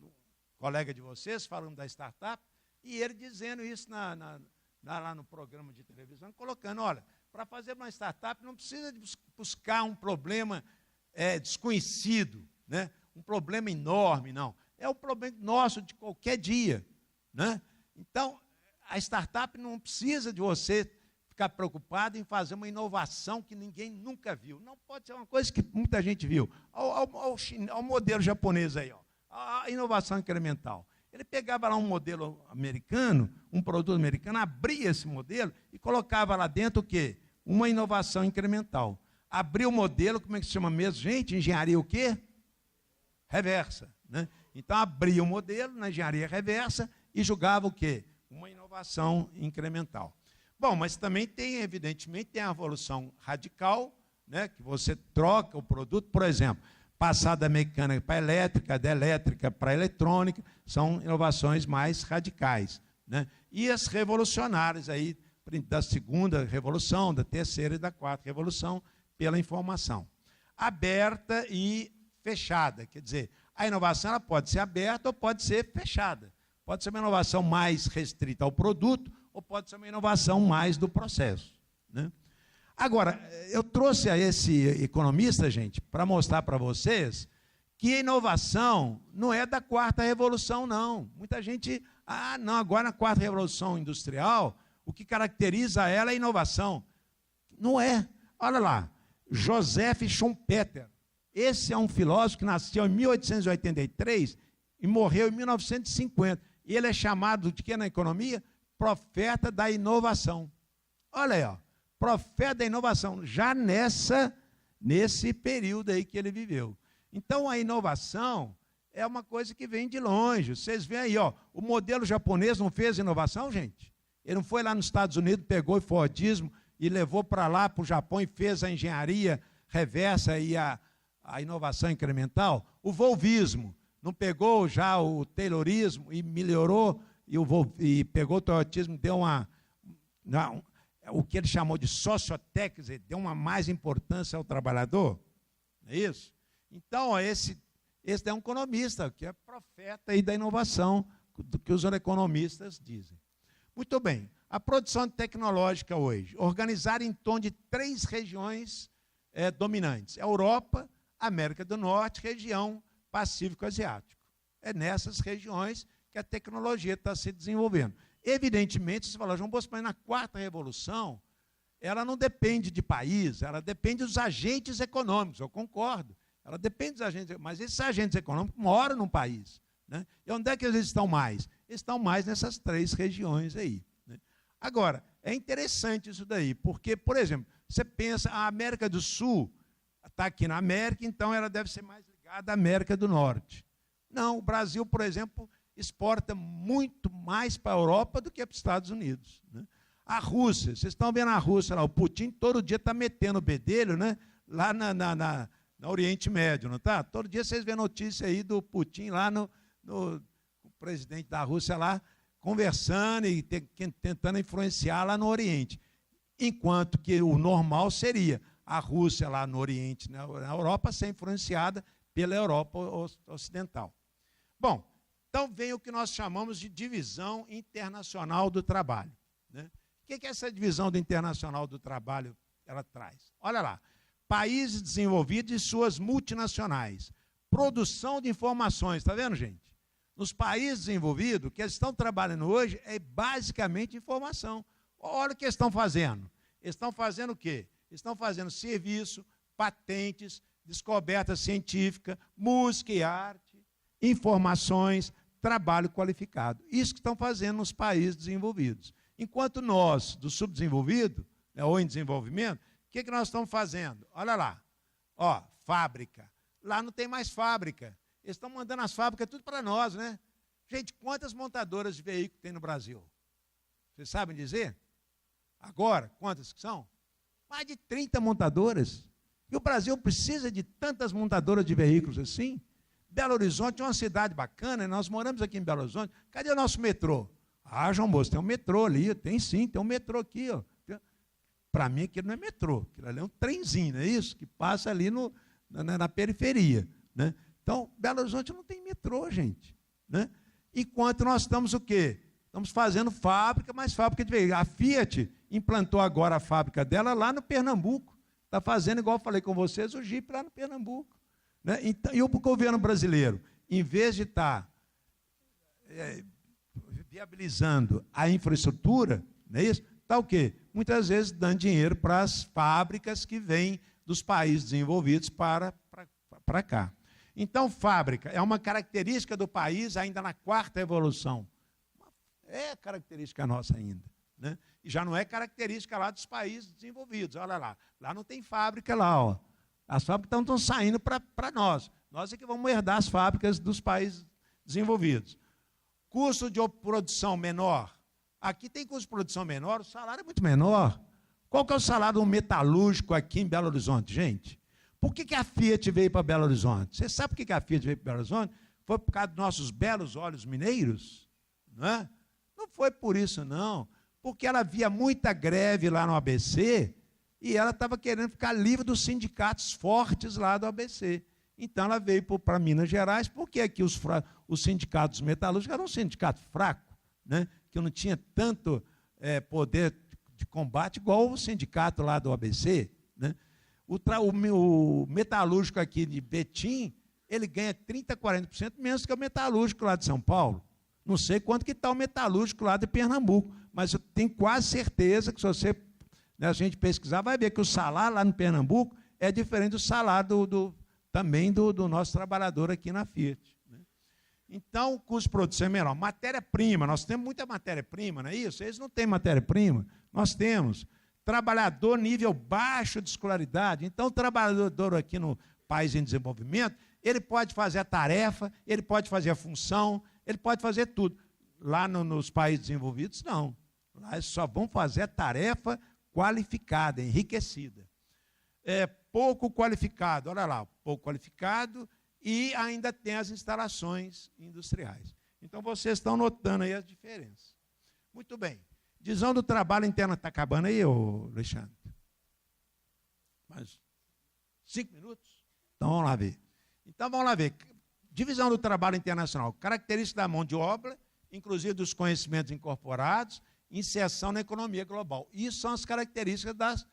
colega de vocês falando da startup, e ele dizendo isso lá no programa de televisão, colocando, olha, para fazer uma startup não precisa de buscar um problema desconhecido, né? Um problema enorme, não. É um problema nosso de qualquer dia. Né? Então, a startup não precisa de você ficar preocupado em fazer uma inovação que ninguém nunca viu. Não pode ser uma coisa que muita gente viu. Ao modelo japonês aí, ó, a inovação incremental. Ele pegava lá um modelo americano, um produto americano, abria esse modelo e colocava lá dentro o quê? Uma inovação incremental. Abria o modelo, como é que se chama mesmo? Gente, engenharia o quê? Reversa. Né? Então, abria o modelo na engenharia reversa e julgava o quê? Uma inovação incremental. Bom, mas também tem, evidentemente, a evolução radical, né, que você troca o produto, por exemplo, passar da mecânica para a elétrica, da elétrica para a eletrônica, são inovações mais radicais. Né? E as revolucionárias aí, da segunda revolução, da terceira e da quarta revolução, pela informação. Aberta e fechada, quer dizer, a inovação ela pode ser aberta ou pode ser fechada. Pode ser uma inovação mais restrita ao produto ou pode ser uma inovação mais do processo. Né? Agora, eu trouxe a esse economista, gente, para mostrar para vocês que a inovação não é da quarta revolução, não. Muita gente, não, agora na quarta revolução industrial, o que caracteriza ela é a inovação. Não é. Olha lá, Joseph Schumpeter. Esse é um filósofo que nasceu em 1883 e morreu em 1950. E ele é chamado de quê na economia? Profeta da inovação. Olha aí, ó, profeta da inovação, já nesse período aí que ele viveu. Então, a inovação é uma coisa que vem de longe. Vocês veem aí, ó, o modelo japonês não fez inovação, gente? Ele não foi lá nos Estados Unidos, pegou o Fordismo e levou para lá, para o Japão, e fez a engenharia reversa e a inovação incremental. O volvismo não pegou já o Taylorismo e melhorou, e pegou o toyotismo, deu o que ele chamou de sociotécnica, quer dizer, deu uma mais importância ao trabalhador. Não é isso? Então, esse é um economista, que é profeta aí da inovação, do que os economistas dizem. Muito bem, a produção tecnológica hoje, organizada em torno de 3 regiões dominantes. Europa, América do Norte, região Pacífico-Asiático. É nessas regiões que a tecnologia está se desenvolvendo. Evidentemente, você fala, João Bosco, mas na quarta revolução, ela não depende de país, ela depende dos agentes econômicos, eu concordo. Ela depende dos agentes, mas esses agentes econômicos moram num país. Né? E onde é que eles estão mais? Eles estão mais nessas 3 regiões aí. Né? Agora, é interessante isso daí, porque, por exemplo, você pensa, a América do Sul está aqui na América, então ela deve ser mais ligada à América do Norte. Não, o Brasil, por exemplo, exporta muito mais para a Europa do que para os Estados Unidos. Né? A Rússia, vocês estão vendo a Rússia lá, o Putin todo dia está metendo o bedelho, né, lá no Oriente Médio, não está? Todo dia vocês vêem notícia aí do Putin lá presidente da Rússia lá conversando e tentando influenciar lá no Oriente. Enquanto que o normal seria a Rússia lá no Oriente, na Europa, ser influenciada pela Europa Ocidental. Bom, então vem o que nós chamamos de divisão internacional do trabalho, né? O que é essa divisão do internacional do trabalho ela traz? Olha lá, países desenvolvidos e suas multinacionais, produção de informações, está vendo, gente? Nos países desenvolvidos, o que eles estão trabalhando hoje é basicamente informação. Olha o que eles estão fazendo. Eles estão fazendo o quê? Estão fazendo serviço, patentes, descoberta científica, música e arte, informações, trabalho qualificado. Isso que estão fazendo nos países desenvolvidos. Enquanto nós, do subdesenvolvido, né, ou em desenvolvimento, o que nós estamos fazendo? Olha lá, ó, fábrica. Lá não tem mais fábrica. Eles estão mandando as fábricas tudo para nós, né? Gente, quantas montadoras de veículos tem no Brasil? Vocês sabem dizer? Agora, quantas que são? Mais de 30 montadoras. E o Brasil precisa de tantas montadoras de veículos assim? Belo Horizonte é uma cidade bacana, nós moramos aqui em Belo Horizonte. Cadê o nosso metrô? Ah, João Moço, tem um metrô ali. Tem sim, tem um metrô aqui. Para mim, aquilo não é metrô. Aquilo ali é um trenzinho, não é isso? Que passa ali na periferia, né? Então, Belo Horizonte não tem metrô, gente, né? Enquanto nós estamos o quê? Estamos fazendo fábrica, mas fábrica de veículos. A Fiat implantou agora a fábrica dela lá no Pernambuco. Está fazendo, igual eu falei com vocês, o Jeep lá no Pernambuco, né? Então, e o governo brasileiro, em vez de estar viabilizando a infraestrutura, não é isso? Está o quê? Muitas vezes dando dinheiro para as fábricas que vêm dos países desenvolvidos para cá. Então, fábrica é uma característica do país ainda na quarta evolução. É característica nossa ainda, né? E já não é característica lá dos países desenvolvidos. Olha lá, lá não tem fábrica lá, ó. As fábricas estão saindo para nós. Nós é que vamos herdar as fábricas dos países desenvolvidos. Custo de produção menor. Aqui tem custo de produção menor, o salário é muito menor. Qual que é o salário de um metalúrgico aqui em Belo Horizonte, gente? Por que a Fiat veio para Belo Horizonte? Você sabe por que a Fiat veio para Belo Horizonte? Foi por causa dos nossos belos olhos mineiros? Não é? Não foi por isso, não. Porque ela via muita greve lá no ABC e ela estava querendo ficar livre dos sindicatos fortes lá do ABC. Então, ela veio para Minas Gerais, porque aqui os sindicatos metalúrgicos eram um sindicato fraco, né? Que não tinha tanto poder de combate igual o sindicato lá do ABC, né? O metalúrgico aqui de Betim, ele ganha 30%, 40% menos que o metalúrgico lá de São Paulo. Não sei quanto que está o metalúrgico lá de Pernambuco, mas eu tenho quase certeza que se você, né, a gente pesquisar, vai ver que o salário lá no Pernambuco é diferente do salário também do nosso trabalhador aqui na Fiat, né? Então, o custo de produção é menor. Matéria-prima, nós temos muita matéria-prima, não é isso? Eles não têm matéria-prima, nós temos. Trabalhador nível baixo de escolaridade. Então, o trabalhador aqui no país em desenvolvimento, ele pode fazer a tarefa, ele pode fazer a função, ele pode fazer tudo. Lá nos países desenvolvidos, não. Lá eles só vão fazer a tarefa qualificada, enriquecida. É pouco qualificado, olha lá, pouco qualificado e ainda tem as instalações industriais. Então, vocês estão notando aí as diferenças. Muito bem. Divisão do trabalho interno. Está acabando aí, Alexandre? Mais 5 minutos? Então, vamos lá ver. Então, vamos lá ver. Divisão do trabalho internacional. Característica da mão de obra, inclusive dos conhecimentos incorporados, inserção na economia global. Isso são as características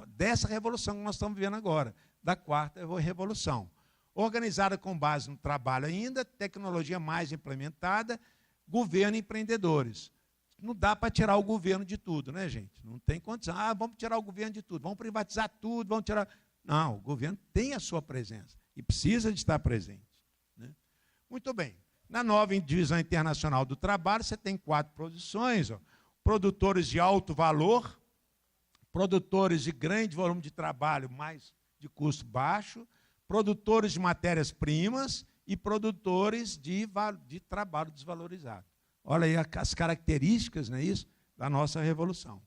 dessa revolução que nós estamos vivendo agora, da quarta revolução. Organizada com base no trabalho ainda, tecnologia mais implementada, governo e empreendedores. Não dá para tirar o governo de tudo, né, gente? Não tem condição. Ah, vamos tirar o governo de tudo, vamos privatizar tudo, vamos tirar... Não, o governo tem a sua presença e precisa de estar presente, né? Muito bem. Na nova divisão internacional do trabalho, você tem 4 posições, ó. Produtores de alto valor, produtores de grande volume de trabalho, mas de custo baixo, produtores de matérias-primas e produtores de trabalho desvalorizado. Olha aí as características, não é isso, da nossa revolução.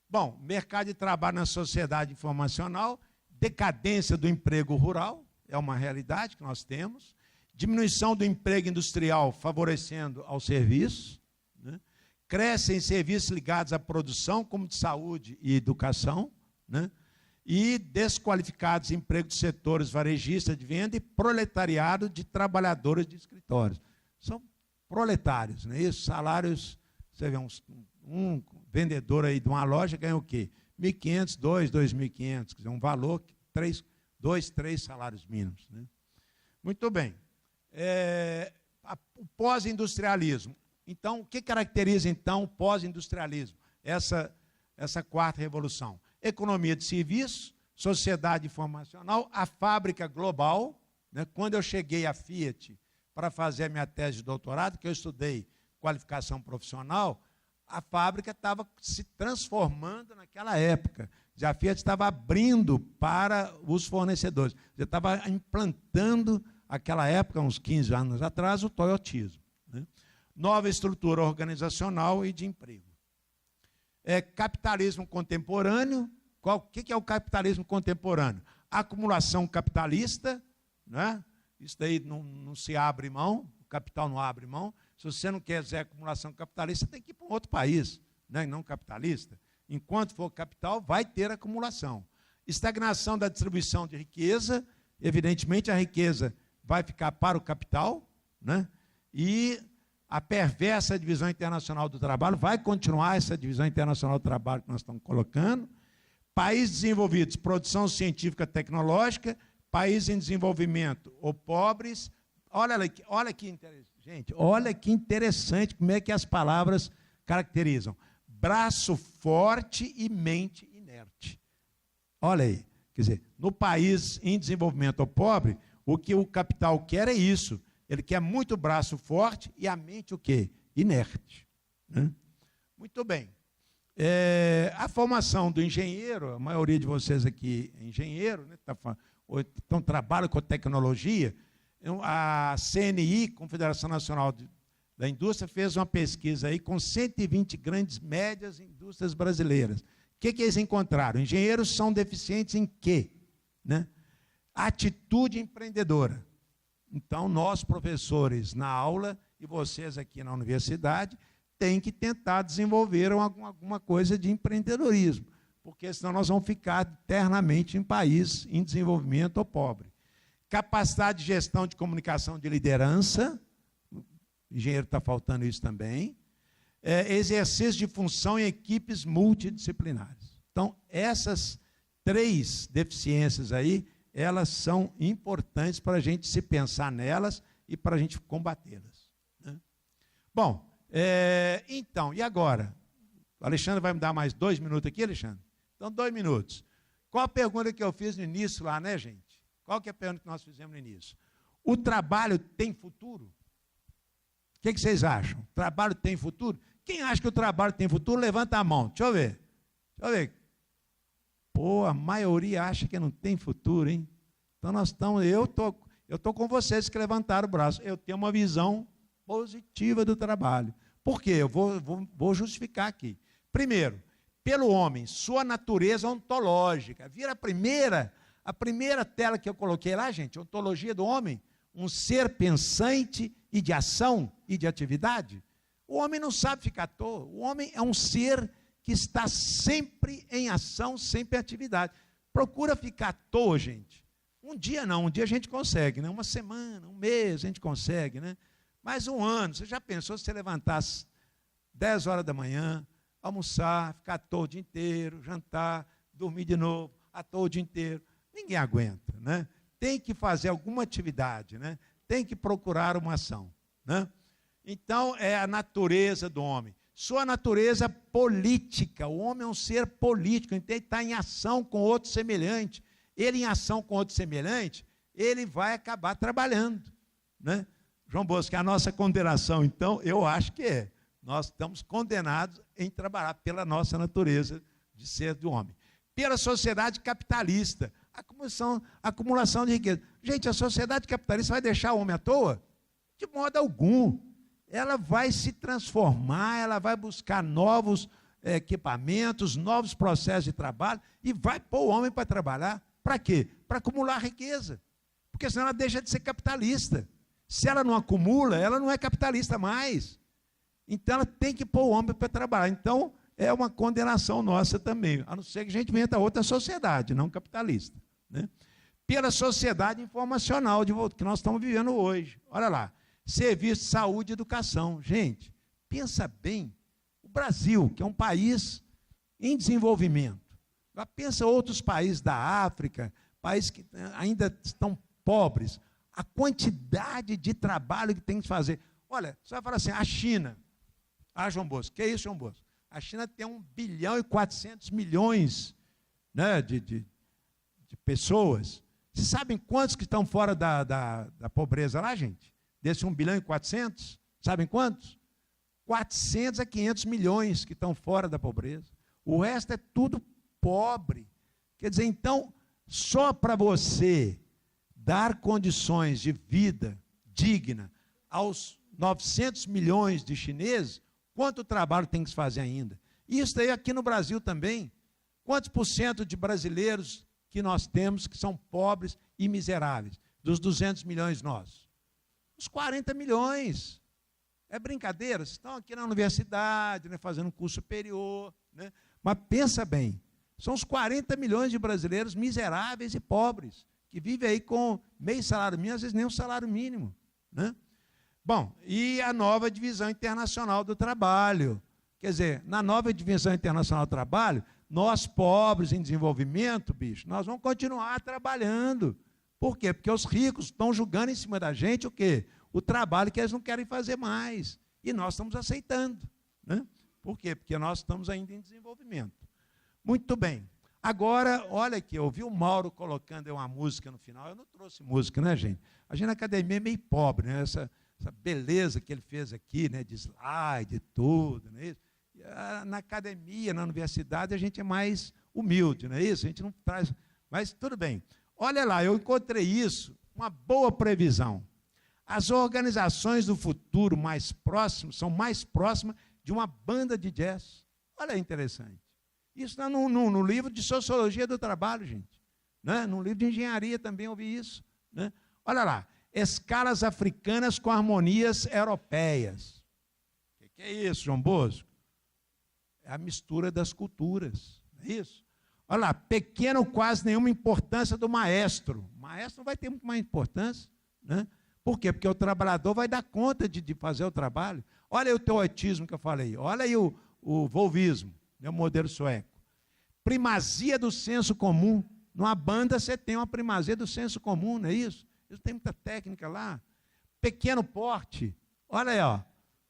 Bom, mercado de trabalho na sociedade informacional, decadência do emprego rural, é uma realidade que nós temos, diminuição do emprego industrial favorecendo ao serviço, né? Crescem serviços ligados à produção, como de saúde e educação, né? E desqualificados empregos de setores varejistas de venda e proletariado de trabalhadores de escritórios. São proletários, não é isso? Salários, você vê, um vendedor aí de uma loja ganha o quê? 1.500, 2.500, quer dizer, um valor, 2, 3 salários mínimos, né? Muito bem. O pós-industrialismo. Então, o que caracteriza, então, o pós-industrialismo? Essa quarta revolução. Economia de serviço, sociedade informacional, a fábrica global, né? Quando eu cheguei à Fiat para fazer a minha tese de doutorado, que eu estudei qualificação profissional, a fábrica estava se transformando naquela época. A Fiat estava abrindo para os fornecedores. Já estava implantando, naquela época, uns 15 anos atrás, o toyotismo, né? Nova estrutura organizacional e de emprego. Capitalismo contemporâneo. O que é o capitalismo contemporâneo? A acumulação capitalista, né? Isso daí não se abre mão, o capital não abre mão. Se você não quiser acumulação capitalista, você tem que ir para um outro país, né? Não capitalista. Enquanto for capital, vai ter acumulação. Estagnação da distribuição de riqueza, evidentemente a riqueza vai ficar para o capital, né? E a perversa divisão internacional do trabalho, vai continuar essa divisão internacional do trabalho que nós estamos colocando. Países desenvolvidos, produção científica tecnológica, países em desenvolvimento ou pobres. Olha que interessante, gente, olha que interessante como é que as palavras caracterizam. Braço forte e mente inerte. Olha aí, quer dizer, no país em desenvolvimento ou pobre, o que o capital quer é isso. Ele quer muito braço forte e a mente o quê? Inerte, né? Muito bem. A formação do engenheiro, a maioria de vocês aqui é engenheiro, né? Então trabalha com tecnologia. A CNI, Confederação Nacional da Indústria, fez uma pesquisa aí com 120 grandes médias indústrias brasileiras. O que eles encontraram? Engenheiros são deficientes em quê? Né? Atitude empreendedora. Então, nós, professores, na aula, e vocês aqui na universidade, têm que tentar desenvolver alguma coisa de empreendedorismo, porque senão nós vamos ficar eternamente em país em desenvolvimento ou pobre. Capacidade de gestão de comunicação de liderança, o engenheiro está faltando isso também. Exercício de função em equipes multidisciplinares. Então, essas 3 deficiências aí, elas são importantes para a gente se pensar nelas e para a gente combatê-las, né? Bom, então, e agora? O Alexandre vai me dar mais 2 minutos aqui, Alexandre? Então, 2 minutos. Qual a pergunta que eu fiz no início lá, né, gente? Qual que é a pergunta que nós fizemos no início? O trabalho tem futuro? O que vocês acham? O trabalho tem futuro? Quem acha que o trabalho tem futuro, levanta a mão. Deixa eu ver. Pô, a maioria acha que não tem futuro, hein? Então eu tô com vocês que levantaram o braço. Eu tenho uma visão positiva do trabalho. Por quê? Eu vou justificar aqui. Primeiro, pelo homem, sua natureza ontológica. Vira a primeira tela que eu coloquei lá, gente, ontologia do homem, um ser pensante e de ação e de atividade. O homem não sabe ficar à toa. O homem é um ser que está sempre em ação, sempre em atividade. Procura ficar à toa, gente. Um dia não, um dia a gente consegue, né? Uma semana, um mês a gente consegue, né? Mas um ano, você já pensou se você levantasse 10 horas da manhã, almoçar, ficar à toa o dia inteiro, jantar, dormir de novo, à toa o dia inteiro? Ninguém aguenta, né? Tem que fazer alguma atividade, né? Tem que procurar uma ação, né? Então, é a natureza do homem. Sua natureza política. O homem é um ser político, então ele está em ação com outro semelhante. Ele em ação com outro semelhante, ele vai acabar trabalhando, né? João Bosco, a nossa condenação, então, eu acho que é. Nós estamos condenados em trabalhar pela nossa natureza de ser do homem. Pela sociedade capitalista, acumulação de riqueza. Gente, a sociedade capitalista vai deixar o homem à toa? De modo algum. Ela vai se transformar, ela vai buscar novos equipamentos, novos processos de trabalho e vai pôr o homem para trabalhar. Para quê? Para acumular riqueza. Porque senão ela deixa de ser capitalista. Se ela não acumula, ela não é capitalista mais. Então, ela tem que pôr o homem para trabalhar. Então, é uma condenação nossa também, a não ser que a gente inventa outra sociedade, não capitalista, né? Pela sociedade informacional que nós estamos vivendo hoje. Olha lá, serviço de saúde e educação. Gente, pensa bem, o Brasil, que é um país em desenvolvimento, agora pensa outros países da África, países que ainda estão pobres, a quantidade de trabalho que tem que fazer. Olha, você vai falar assim, a China, João Bosco, que é isso, João Bosco? A China tem 1 bilhão e 400 milhões, né, de pessoas. Vocês sabem quantos que estão fora da pobreza lá, gente? Desse 1 bilhão e 400, sabem quantos? 400 a 500 milhões que estão fora da pobreza. O resto é tudo pobre. Quer dizer, então, só para você dar condições de vida digna aos 900 milhões de chineses, quanto trabalho tem que se fazer ainda? Isso aí aqui no Brasil também. Quantos por cento de brasileiros que nós temos que são pobres e miseráveis? Dos 200 milhões nossos? Os 40 milhões. É brincadeira? Vocês estão aqui na universidade, né, fazendo um curso superior, né? Mas pensa bem, são os 40 milhões de brasileiros miseráveis e pobres, que vivem aí com meio salário mínimo, às vezes nem um salário mínimo, né? Bom, e a nova divisão internacional do trabalho. Quer dizer, na nova divisão internacional do trabalho, nós pobres em desenvolvimento, bicho, nós vamos continuar trabalhando. Por quê? Porque os ricos estão julgando em cima da gente o quê? O trabalho que eles não querem fazer mais. E nós estamos aceitando, né? Por quê? Porque nós estamos ainda em desenvolvimento. Muito bem. Agora, olha aqui, eu ouvi o Mauro colocando uma música no final. Eu não trouxe música, né, gente? A gente na academia é meio pobre, né? Essa beleza que ele fez aqui, né, de slide e tudo, não é isso? Na academia, na universidade, a gente é mais humilde, não é isso? A gente não traz... Mas tudo bem. Olha lá, eu encontrei isso, uma boa previsão. As organizações do futuro mais próximas, são mais próximas de uma banda de jazz. Olha, interessante. Isso está no livro de Sociologia do Trabalho, gente, né? No livro de Engenharia também ouvi isso, né? Olha lá, escalas africanas com harmonias europeias. O que é isso, João Bosco? É a mistura das culturas, não é isso? Olha lá, pequeno, quase nenhuma importância do maestro. O maestro não vai ter muito mais importância, né? Por quê? Porque o trabalhador vai dar conta de fazer o trabalho. Olha aí o teoetismo que eu falei, olha aí o volvismo, né, o modelo sueco. Primazia do senso comum. Numa banda você tem uma primazia do senso comum, não é isso? Isso tem muita técnica lá. Pequeno porte. Olha aí, ó.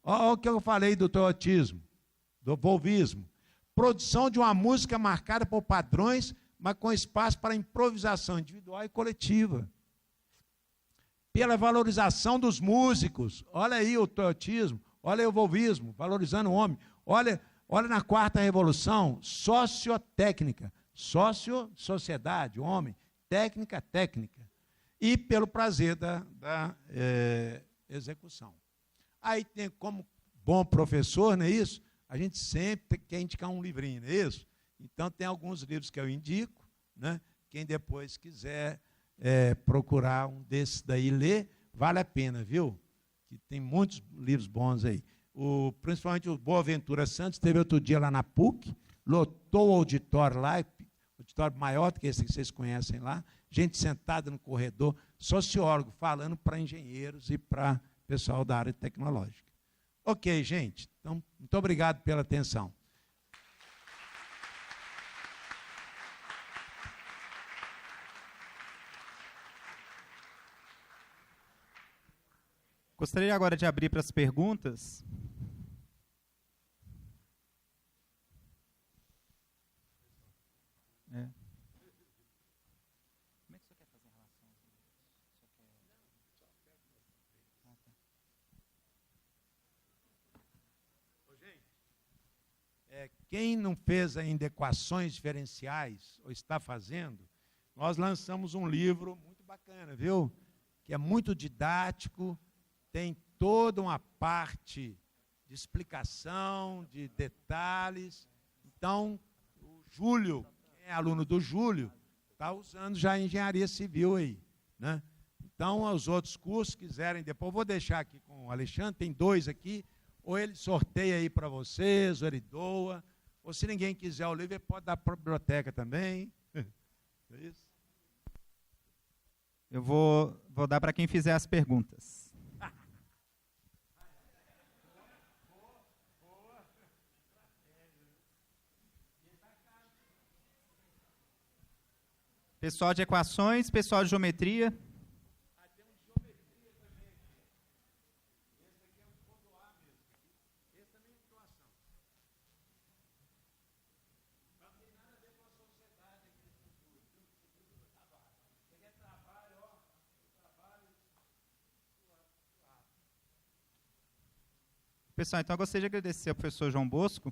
Olha o que eu falei do teoetismo, do volvismo. Produção de uma música marcada por padrões, mas com espaço para improvisação individual e coletiva. Pela valorização dos músicos. Olha aí o teoetismo, olha aí o volvismo, valorizando o homem. Olha na quarta revolução, sociotécnica. Sociedade, homem. Técnica. E pelo prazer da execução. Aí tem, como bom professor, não é isso? A gente sempre quer indicar um livrinho, não é isso? Então, tem alguns livros que eu indico, né? Quem depois quiser procurar um desses daí ler, vale a pena, viu? Que tem muitos livros bons aí. Principalmente o Boaventura Santos, esteve outro dia lá na PUC, lotou o auditório lá, auditório maior do que esse que vocês conhecem lá, gente sentada no corredor, sociólogo falando para engenheiros e para pessoal da área tecnológica. Ok, gente. Então, muito obrigado pela atenção. Gostaria agora de abrir para as perguntas. Como é que você quer fazer em relação a isso? Quem não fez ainda equações diferenciais, ou está fazendo, nós lançamos um livro muito bacana, viu? Que é muito didático, tem toda uma parte de explicação, de detalhes. Então, o Júlio, quem é aluno do Júlio, está usando já a engenharia civil aí, né? Então, os outros cursos quiserem depois, eu vou deixar aqui com o Alexandre, tem 2 aqui, ou ele sorteia aí para vocês, ou ele doa, ou se ninguém quiser o livro, ele pode dar para a biblioteca também. É isso? Eu vou dar para quem fizer as perguntas. Pessoal de equações, pessoal de geometria. Tem um de geometria também aqui. Esse aqui eu vou doar mesmo. Esse também é doação. Não tem nada a ver com a sociedade aqui no futuro. O futuro do trabalho. Ele é trabalho, ó. Trabalho. Pessoal, então eu gostaria de agradecer ao professor João Bosco.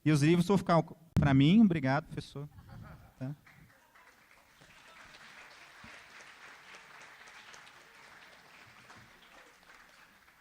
E os livros vão ficar para mim. Obrigado, professor.